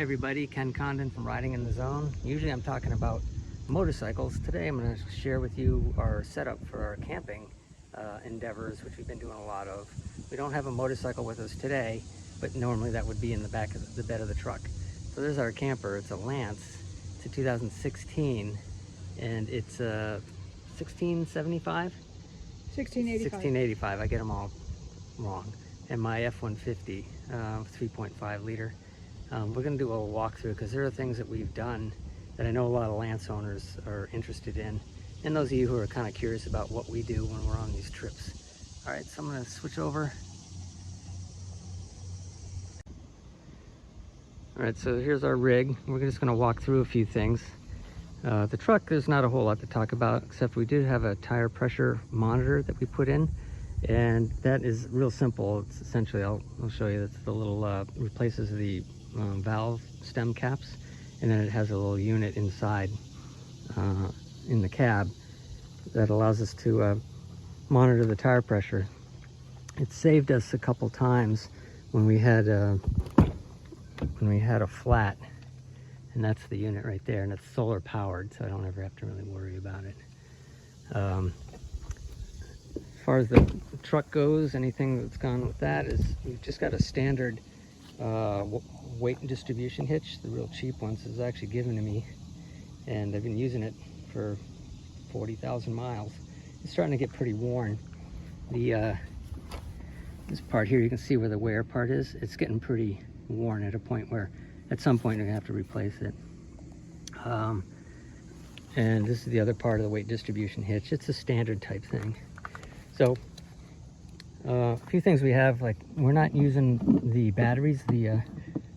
Everybody, Ken Condon from Riding in the Zone. Usually I'm talking about motorcycles. Today I'm going to share with you our setup for our camping endeavors, which we've been doing a lot of. We don't have a motorcycle with us today, but normally that would be in the back of the bed of the truck. So there's our camper. It's a Lance. It's a 2016 and it's a 1675? 1685. 1685. I get them all wrong. And my F-150, 3.5 liter. We're going to do a walkthrough because there are things that we've done that I know a lot of Lance owners are interested in, and those of you who are kind of curious about what we do when we're on these trips. All right, so I'm going to switch over. All right, so here's our rig. We're just going to walk through a few things. The truck, there's not a whole lot to talk about, except we do have a tire pressure monitor that we put in, and that is real simple. It's essentially, I'll show you, that's the little, replaces the valve stem caps, and then it has a little unit inside in the cab that allows us to monitor the tire pressure. It saved us a couple times when we had a flat, and that's the unit right there, and it's solar powered, so I don't ever have to really worry about it. As far as the truck goes, anything that's gone with that is we've just got a standard weight and distribution hitch. The real cheap ones is actually given to me, and I've been using it for 40,000 miles. It's starting to get pretty worn. This part here, you can see where the wear part is. It's getting pretty worn at a point where at some point you're gonna have to replace it. And this is the other part of the weight distribution hitch. It's a standard type thing. So a few things we have, like we're not using the batteries, the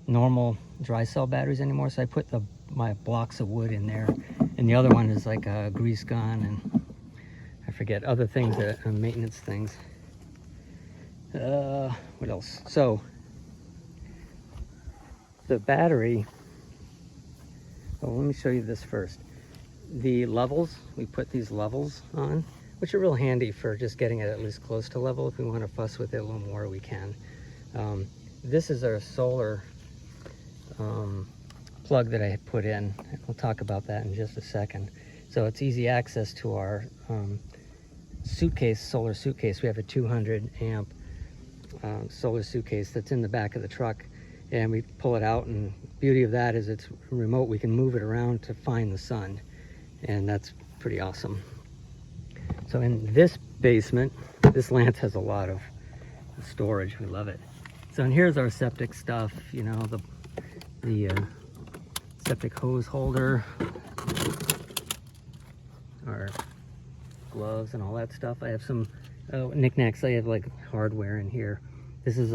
normal dry cell batteries anymore, so I put my blocks of wood in there, and the other one is like a grease gun and I forget other things, maintenance things. What else? So the battery, let me show you this first. The levels, we put these levels on, which are real handy for just getting it at least close to level. If we want to fuss with it a little more, we can. This is our solar plug that I had put in. We'll talk about that in just a second. So it's easy access to our suitcase, solar suitcase. We have a 200 amp solar suitcase that's in the back of the truck, and we pull it out, and the beauty of that is it's remote. We can move it around to find the sun, and that's pretty awesome. So in this basement, this Lance has a lot of storage. We love it. So, and here's our septic stuff, you know, the septic hose holder, our gloves and all that stuff. I have some knickknacks. I have like hardware in here. This is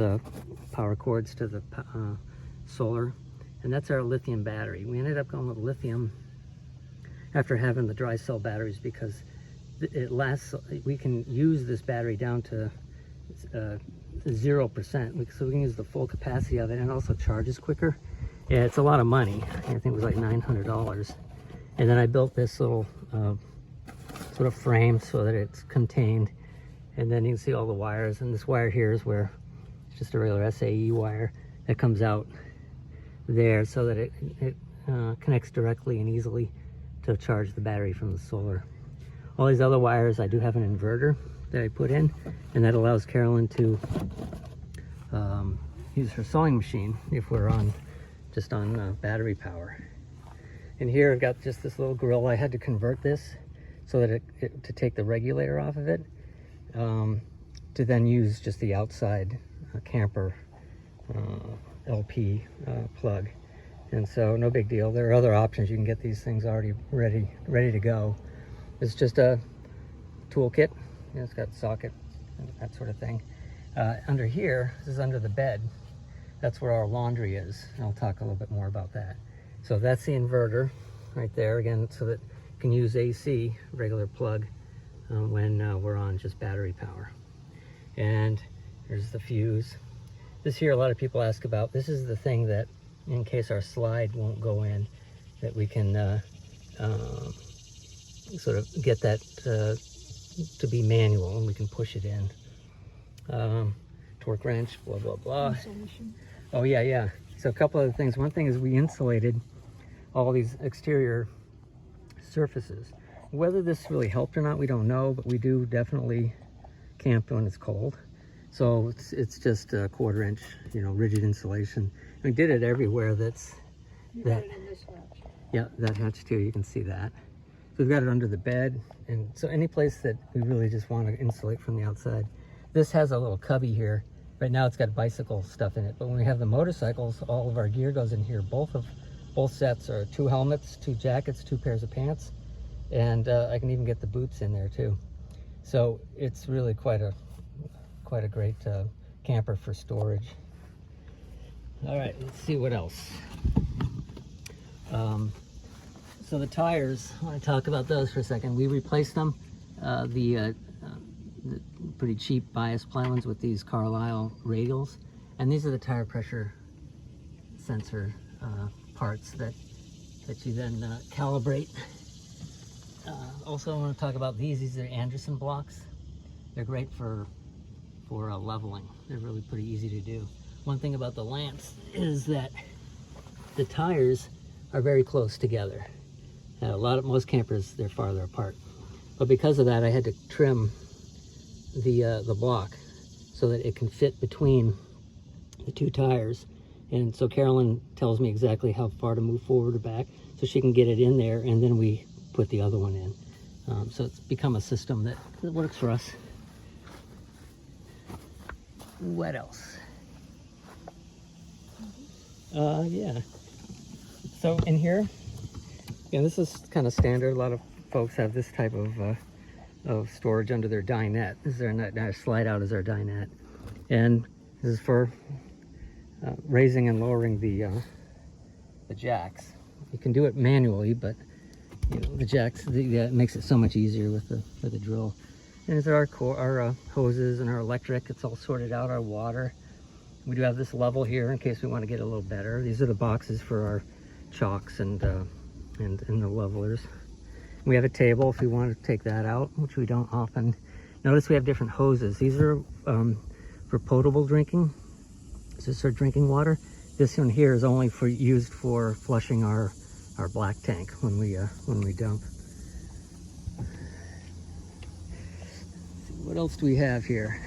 power cords to the solar, and that's our lithium battery. We ended up going with lithium after having the dry cell batteries because it lasts. We can use this battery down to 0%, so we can use the full capacity of it, and it also charges quicker. Yeah, it's a lot of money. I think it was like $900. And then I built this little sort of frame so that it's contained, and then you can see all the wires, and this wire here is where it's just a regular SAE wire that comes out there so that it connects directly and easily to charge the battery from the solar. All these other wires, I do have an inverter that I put in, and that allows Carolyn to use her sewing machine if we're just on battery power. And here I've got just this little grill. I had to convert this so that to take the regulator off of it, to then use just the outside camper LP plug. And so no big deal. There are other options. You can get these things already ready to go. It's just a toolkit. You know, it's got a socket, that sort of thing. Under here, this is under the bed. That's where our laundry is. And I'll talk a little bit more about that. So that's the inverter right there, again, so that you can use AC, regular plug, when we're on just battery power. And here's the fuse. This here, a lot of people ask about. This is the thing that, in case our slide won't go in, that we can sort of get that to be manual, and we can push it in. Torque wrench, blah, blah, blah. Oh, yeah. So a couple other things. One thing is we insulated all these exterior surfaces. Whether this really helped or not, we don't know, but we do definitely camp when it's cold. So it's just a 1/4 inch, you know, rigid insulation. We did it everywhere. That's You got it in this hatch. Yeah, that hatch too. You can see that. So we've got it under the bed, and so any place that we really just want to insulate from the outside. This has a little cubby here. Right now it's got bicycle stuff in it, but when we have the motorcycles, all of our gear goes in here. Both sets are 2 helmets, 2 jackets, 2 pairs of pants, and I can even get the boots in there too. So it's really quite a great camper for storage. All right, let's see what else. So the tires, I want to talk about those for a second. We replaced them, the pretty cheap bias ply ones with these Carlisle radials, and these are the tire pressure sensor parts that you then calibrate. Also, I want to talk about these. These are Anderson blocks. They're great for leveling. They're really pretty easy to do. One thing about the Lance is that the tires are very close together. Most campers, they're farther apart. But because of that, I had to trim the block so that it can fit between the 2 tires. And so Carolyn tells me exactly how far to move forward or back so she can get it in there, and then we put the other one in. So it's become a system that works for us. What else? Yeah. So in here, yeah, this is kind of standard. A lot of folks have this type of storage under their dinette. This is their slide out is our dinette, and this is for raising and lowering the jacks. You can do it manually, but you know, the jacks it makes it so much easier with the drill. And these are our hoses and our electric. It's all sorted out. Our water. We do have this level here in case we want to get a little better. These are the boxes for our chocks and the levelers. We have a table if we want to take that out, which we don't often. Notice we have different hoses. These are for potable drinking. This is our drinking water. This one here is only used for flushing our black tank when we dump. What else do we have here?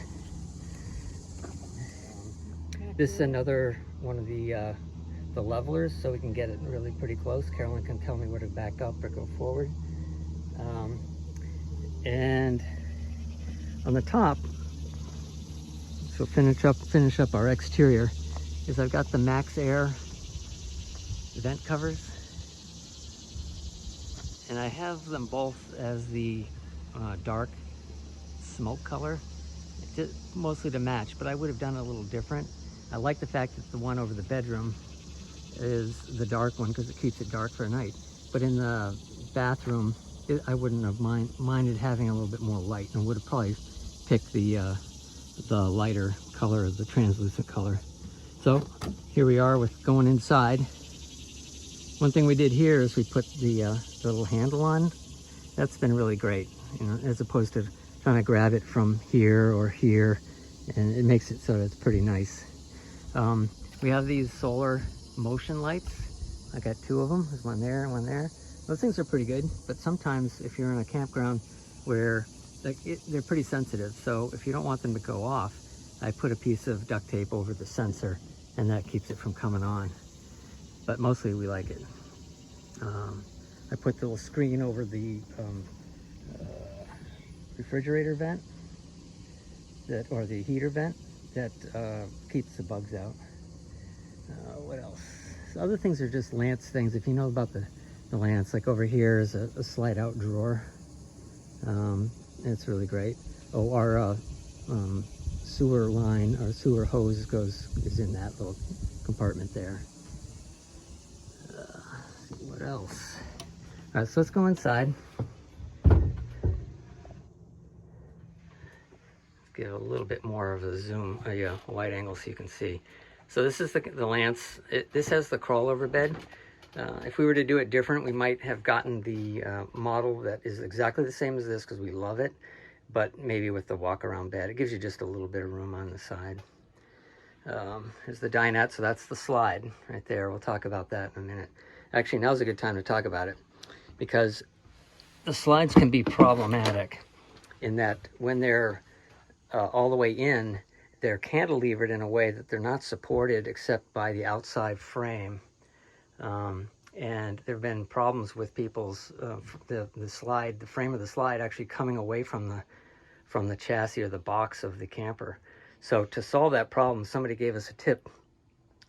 This is another one of the levelers, so we can get it really pretty close. Carolyn can tell me where to back up or go forward. And on the top, so finish up our exterior, is I've got the Max Air vent covers, and I have them both as the dark smoke color, just mostly to match, but I would have done it a little different. I like the fact that the one over the bedroom is the dark one because it keeps it dark for night. But in the bathroom, I wouldn't have minded having a little bit more light, and would have probably picked the lighter color, the translucent color. So here we are with going inside. One thing we did here is we put the little handle on. That's been really great, you know, as opposed to trying to grab it from here or here, and it makes it so that it's pretty nice. We have these solar motion lights. I got 2 of them. There's one there and one there. Those things are pretty good, but sometimes if you're in a campground where they're pretty sensitive, so if you don't want them to go off, I put a piece of duct tape over the sensor, and that keeps it from coming on. But mostly we like it. I put the little screen over the refrigerator vent, or the heater vent, that keeps the bugs out. What else? So other things are just Lance things. If you know about the Lance, like over here is a slide out drawer. It's really great. Oh, our sewer line, our sewer hose is in that little compartment there. What else? All right, so let's go inside. Get a little bit more of a zoom, a wide angle so you can see. So this is the Lance. This has the crawl over bed. If we were to do it different, we might have gotten the model that is exactly the same as this because we love it, but maybe with the walk around bed. It gives you just a little bit of room on the side. Here's the dinette, so that's the slide right there. We'll talk about that in a minute. Actually, now's a good time to talk about it, because the slides can be problematic in that when they're all the way in, they're cantilevered in a way that they're not supported except by the outside frame. And there have been problems with people's the slide, the frame of the slide actually coming away from the chassis or the box of the camper. So to solve that problem, somebody gave us a tip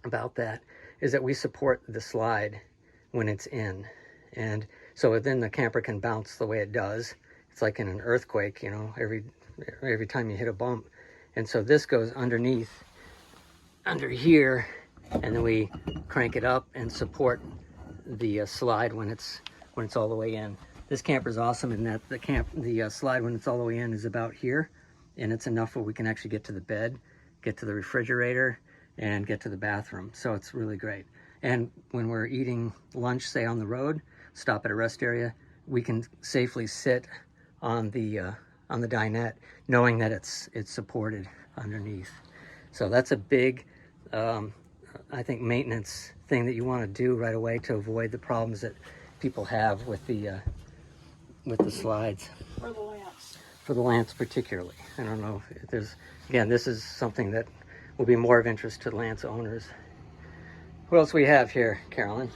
about that, is that we support the slide when it's in. And so then the camper can bounce the way it does. It's like in an earthquake, you know, every time you hit a bump. And so this goes underneath, under here, and then we crank it up and support the slide when it's all the way in. This camper is awesome in that the slide when it's all the way in is about here, and it's enough where we can actually get to the bed, get to the refrigerator, and get to the bathroom. So it's really great. And when we're eating lunch, say on the road, stop at a rest area, we can safely sit on the dinette, knowing that it's supported underneath. So that's a big, I think, maintenance thing that you want to do right away to avoid the problems that people have with the slides. For the lamps. For the lamps particularly. I don't know if there's, again, this is something that will be more of interest to lance owners. What else we have here, Carolyn?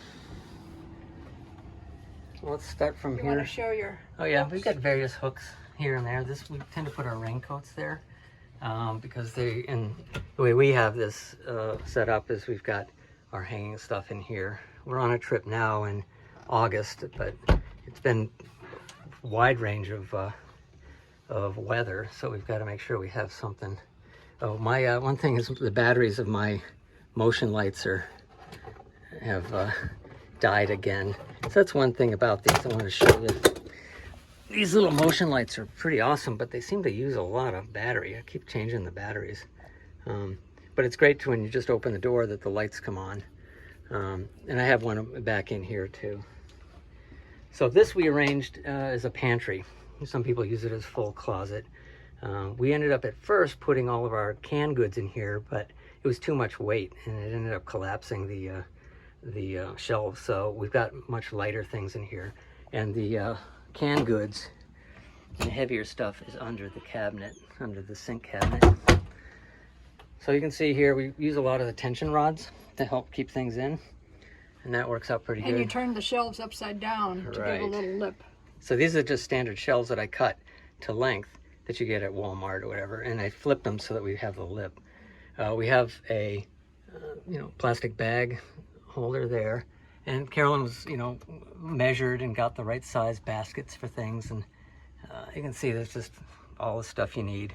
Well, let's start from You here. want to show your Oh yeah, hooks? we've got various hooks here and there. This, we tend to put our raincoats there because the way we have this set up is we've got our hanging stuff in here. We're on a trip now in August, but it's been a wide range of weather, so we've got to make sure we have something. Oh, my one thing is the batteries of my motion lights have died again. So that's one thing about these I want to show you. These little motion lights are pretty awesome, but they seem to use a lot of battery. I keep changing the batteries. But it's great when you just open the door that the lights come on. And I have one back in here too. So this we arranged as a pantry. Some people use it as full closet. We ended up at first putting all of our canned goods in here, but it was too much weight and it ended up collapsing the shelves. So we've got much lighter things in here. And the canned goods, the heavier stuff, is under the cabinet, under the sink cabinet. So you can see here we use a lot of the tension rods to help keep things in, and that works out pretty good. And you turn the shelves upside down to give a little lip. So these are just standard shelves that I cut to length that you get at Walmart or whatever, and I flip them so that we have the lip. We have a plastic bag holder there, and Carolyn was measured and got the right size baskets for things, and you can see there's just all the stuff you need.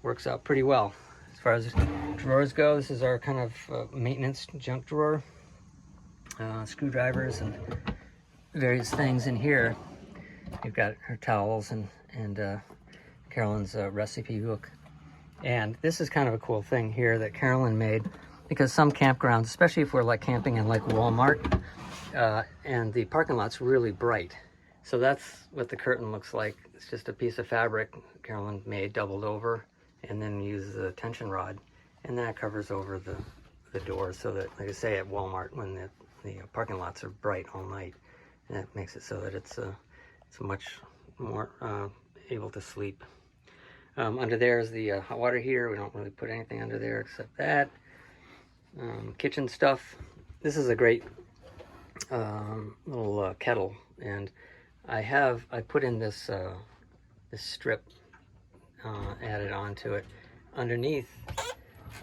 Works out pretty well. As far as drawers go, this is our kind of maintenance junk drawer. Screwdrivers and various things in here. You've got her towels and Carolyn's recipe book. And this is kind of a cool thing here that Carolyn made, because some campgrounds, especially if we're like camping in like Walmart, and the parking lot's really bright. So that's what the curtain looks like. It's just a piece of fabric Carolyn made, doubled over, and then uses a tension rod, and that covers over the door, so that, like I say, at Walmart, when the parking lots are bright all night, and that makes it so that it's much more able to sleep. Under there is the hot water heater. We don't really put anything under there except that. Kitchen stuff. This is a great little kettle, and I put in this this strip added onto it. Underneath,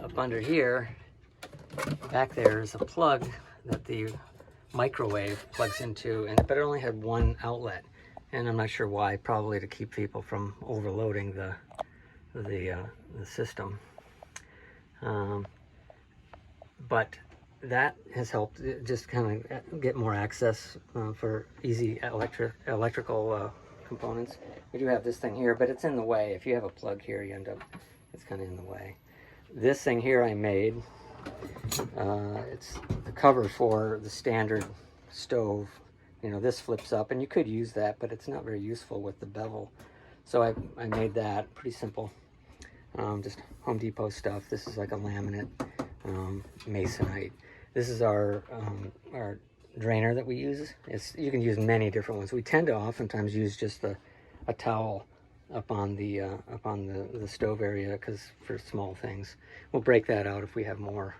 up under here, back there is a plug that the microwave plugs into, but it only had one outlet, and I'm not sure why. Probably to keep people from overloading the system. But that has helped just kind of get more access for easy electrical components. We do have this thing here, but it's in the way. If you have a plug here, you end up, it's kind of in the way. This thing here I made, it's the cover for the standard stove. This flips up, and you could use that, but it's not very useful with the bevel. So I made that pretty simple. just Home Depot stuff. This is like a laminate masonite. This is our drainer that we use. You can use many different ones. We tend to oftentimes use just a towel up on the stove area because for small things. We'll break that out if we have more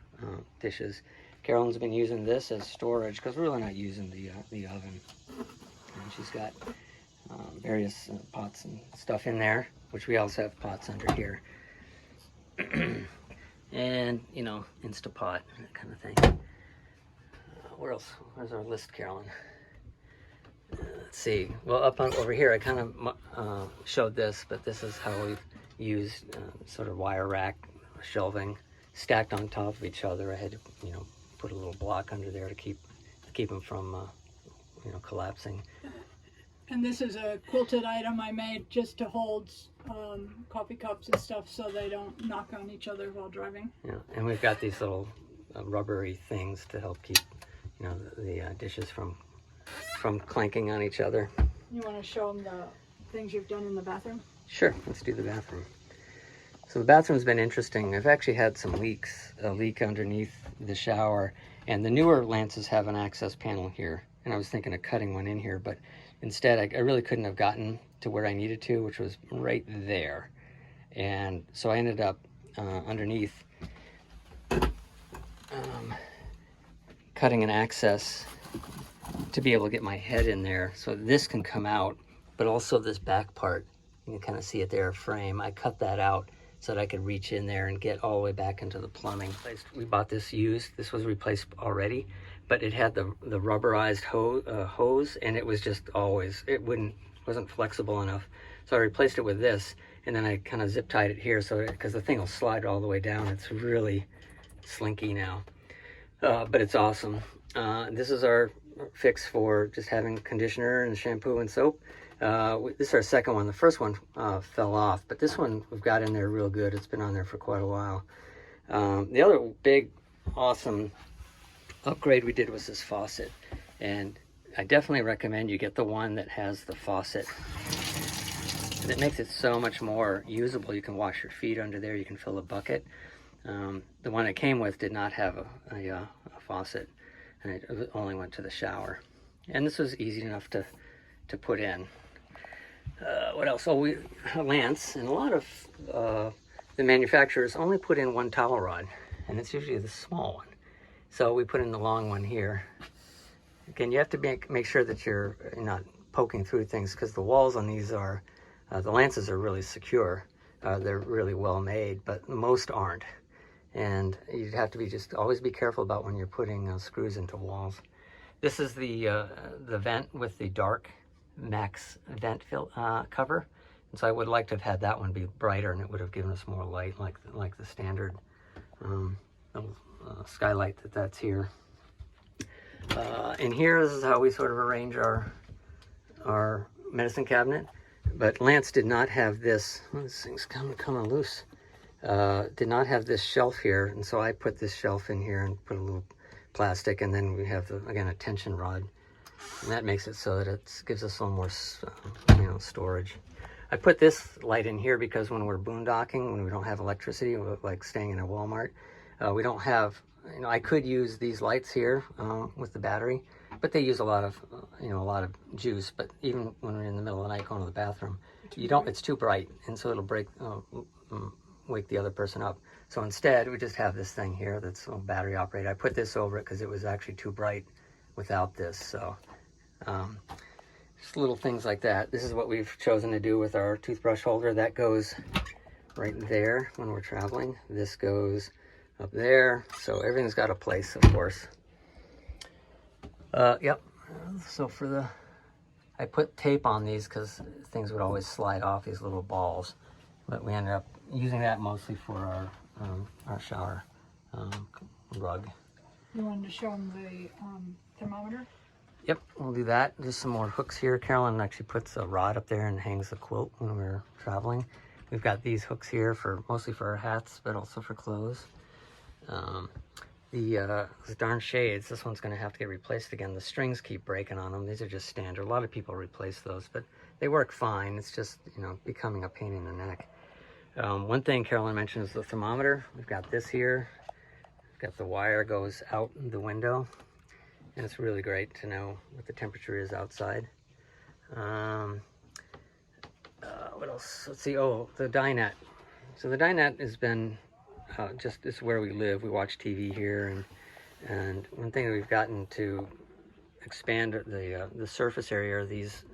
dishes. Carolyn's been using this as storage because we're really not using the oven. And she's got various pots and stuff in there, which we also have pots under here. And, you know, Instapot, that kind of thing. Where else? Where's our list, Carolyn? Let's see. Well, up on over here, I kind of showed this, but this is how we've used sort of wire rack shelving stacked on top of each other. I had to, you know, put a little block under there to keep them from, you know, collapsing. And this is a quilted item I made just to hold coffee cups and stuff so they don't knock on each other while driving. Yeah, and we've got these little rubbery things to help keep, you know, the dishes from clanking on each other. You want to show them the things you've done in the bathroom? Sure, let's do the bathroom. So the bathroom's been interesting. I've actually had some leaks, a leak underneath the shower, and the newer Lances have an access panel here, and I was thinking of cutting one in here, but instead I really couldn't have gotten to where I needed to, which was right there. And so I ended up underneath cutting an access to be able to get my head in there so this can come out, but also this back part, you can kind of see it there, frame. I cut that out so that I could reach in there and get all the way back into the plumbing. We bought this used. This was replaced already, but it had the rubberized hose, and it was just always, wasn't flexible enough. So I replaced it with this, and then I kind of zip tied it here so because the thing will slide all the way down. It's really slinky now, but it's awesome. This is our fix for just having conditioner and shampoo and soap. This is our second one. The first one fell off, but this one we've got in there real good. It's been on there for quite a while. The other big awesome upgrade we did was this faucet, and I definitely recommend you get the one that has the faucet. It makes it so much more usable. You can wash your feet under there. You can fill a bucket. The one it came with did not have a faucet, and it only went to the shower. And this was easy enough to put in. What else? Oh, Lance and a lot of the manufacturers only put in one towel rod, and it's usually the small one. So we put in the long one here. Again, you have to make sure that you're not poking through things because the walls on these are, the Lances are really secure. They're really well made, but most aren't. And you'd have to always be careful about when you're putting screws into walls. This is the vent with the dark max vent cover. And so I would like to have had that one be brighter, and it would have given us more light like the standard little skylight that's here. And here, this is how we sort of arrange our medicine cabinet. But Lance did not have this. Oh, this thing's coming loose. Did not have this shelf here, and so I put this shelf in here and put a little plastic, and then we have again a tension rod, and that makes it so that it gives us a little more, storage. I put this light in here because when we're boondocking, when we don't have electricity, like staying in a Walmart, we don't have. I could use these lights here with the battery, but they use a lot of juice. But even when we're in the middle of the night going to the bathroom, it's too bright, and so it'll wake the other person up. So instead, we just have this thing here that's battery operated. I put this over it because it was actually too bright without this. So just little things like that. This is what we've chosen to do with our toothbrush holder. That goes right there when we're traveling. This goes up there. So everything's got a place, of course. Yep. So I put tape on these because things would always slide off, these little balls. But we ended up using that mostly for our shower rug. You wanted to show them the thermometer? Yep, we'll do that. There's some more hooks here. Carolyn actually puts a rod up there and hangs the quilt when we're traveling. We've got these hooks here mostly for our hats, but also for clothes. These darn shades, this one's going to have to get replaced again. The strings keep breaking on them. These are just standard. A lot of people replace those, but they work fine. It's just, becoming a pain in the neck. One thing Carolyn mentioned is the thermometer. We've got this here. We've got the wire goes out the window, and it's really great to know what the temperature is outside. What else? Let's see. Oh, the dinette. So the dinette has been just this is where we live. We watch TV here, and one thing that we've gotten to expand the surface area of these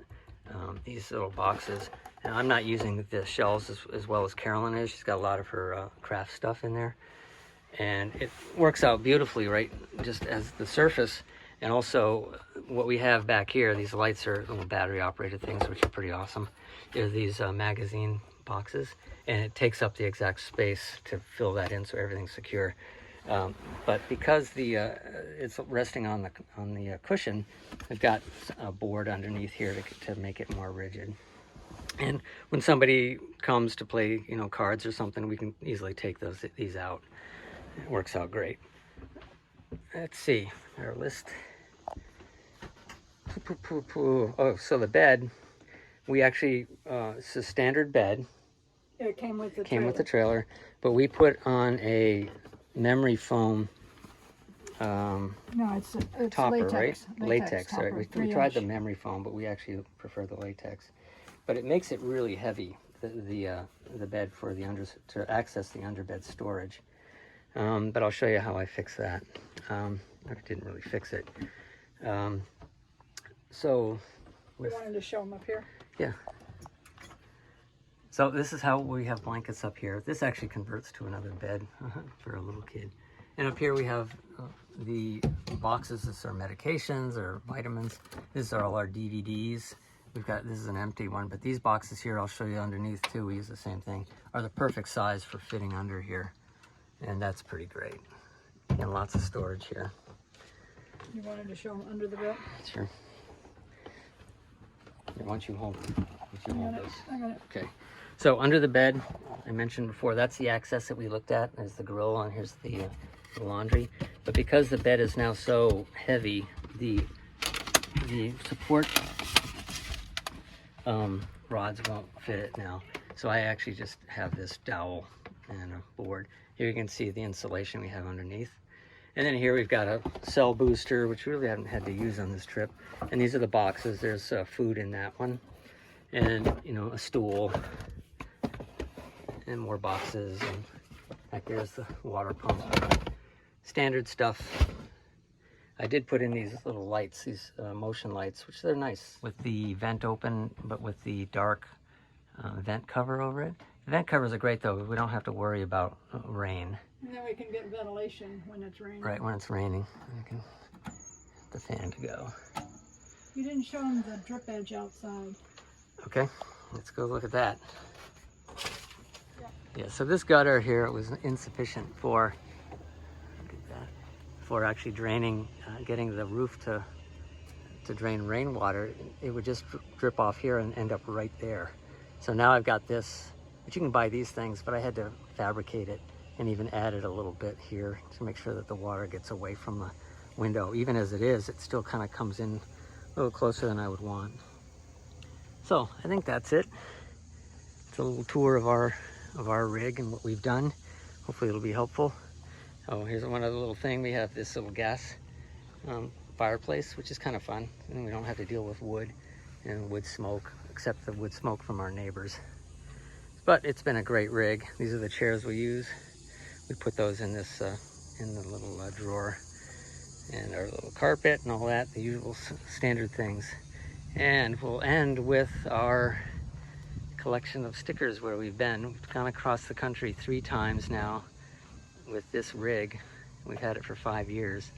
little boxes. And I'm not using the shelves as well as Carolyn is. She's got a lot of her craft stuff in there, and it works out beautifully, right? Just as the surface. And also, what we have back here, these lights are little battery-operated things, which are pretty awesome. They're these magazine boxes, and it takes up the exact space to fill that in so everything's secure. But because it's resting on the cushion, I've got a board underneath here to make it more rigid. And when somebody comes to play, cards or something, we can easily take these out. It works out great. Let's see our list. Oh, so the bed, we actually it's a standard bed. It came with the Came with the trailer, but we put on a memory foam No, it's topper, latex. right? Latex. Topper, Right. We 3 tried inch. the memory foam, but we actually prefer the latex. But it makes it really heavy, the bed for to access the underbed storage. But I'll show you how I fix that. I didn't really fix it. So We wanted to show them up here. yeah. So this is how we have blankets up here. This actually converts to another bed for a little kid. And up here we have the boxes. This are medications or vitamins. These are all our DVDs. This is an empty one, but these boxes here, I'll show you underneath too, we use the same thing, are the perfect size for fitting under here. And that's pretty great. And lots of storage here. You wanted to show them under the bed? Sure. Here, why don't you hold this? I got it. Okay. So under the bed, I mentioned before, that's the access that we looked at. There's the grill, and here's the laundry. But because the bed is now so heavy, the support rods won't fit it now. So I actually just have this dowel and a board. Here you can see the insulation we have underneath. And then here we've got a cell booster, which we really haven't had to use on this trip. And these are the boxes. There's food in that one. And, a stool. And more boxes. And back there's the water pump. Standard stuff. I did put in these little lights, these motion lights, which they're nice. With the vent open, but with the dark vent cover over it. The vent covers are great though. We don't have to worry about rain. And then we can get ventilation when it's raining. Right, when it's raining. We can get the fan to go. You didn't show them the drip edge outside. Okay, let's go look at that. Yeah, so this gutter here was insufficient for, look at that, for actually draining, getting the roof to drain rainwater. It would just drip off here and end up right there. So now I've got this, but you can buy these things, but I had to fabricate it and even added a little bit here to make sure that the water gets away from the window. Even as it is, it still kind of comes in a little closer than I would want. So I think that's it. It's a little tour of our rig and what we've done. Hopefully it'll be helpful. Oh, here's one other little thing. We have this little gas fireplace, which is kind of fun. And we don't have to deal with wood and wood smoke, except the wood smoke from our neighbors. But it's been a great rig. These are the chairs we use. We put those in this in the little drawer, and our little carpet and all that, the usual standard things. And we'll end with our collection of stickers where we've been. We've gone across the country 3 times now with this rig. We've had it for 5 years.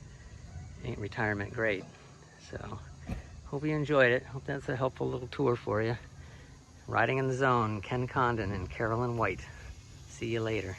Ain't retirement great? So hope you enjoyed it. Hope that's a helpful little tour for you. Riding in the Zone, Ken Condon and Carolyn White. See you later.